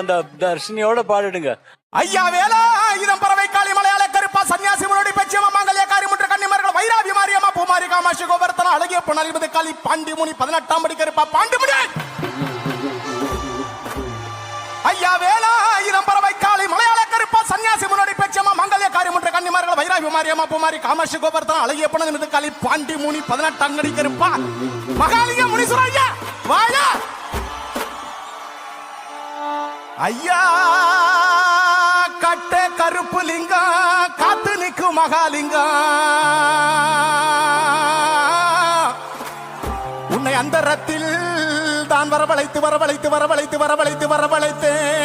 அந்த தர்ஷினியோட பாடிடுங்க. ஐயா வேலா இதம் பறவை காளி மலையாள கருப்பா சன்னியாசி முன்னோடி பச்சையம்மா மங்கல்ய காரிமுற்ற கன்னிமார்கள் வைராவி மாரியம்மா பூமாரி காமாட்சி கோவர்த்தன அழகிய பொன்னல் 20 காளி பாண்டிமுனி 18ஆம் படி கருப்பா பாண்டிமுனி. ஐயா வேலா இதம் பறவை காளி மலையாள கருப்பா சன்னியாசி முன்னோடி பச்சையம்மா மங்கல்ய காரிமுற்ற கன்னிமார்கள் வைராவி மாரியம்மா பூமாரி காமாட்சி கோவர்த்தன அழகிய பொன்னல் 20 காளி பாண்டிமுனி 18ஆம் படி கருப்பா மகாலிங்க முனீஸ்வரய்யா வாயா. ஐயா கட்ட கருப்பு லிங்கம் காத்து நிற்கும் மகாலிங்கம் உன்னை அந்த ரத்தில் தான் வரவழைத்து வரவழைத்து வரவழைத்து வரவழைத்து வரவழைத்தேன்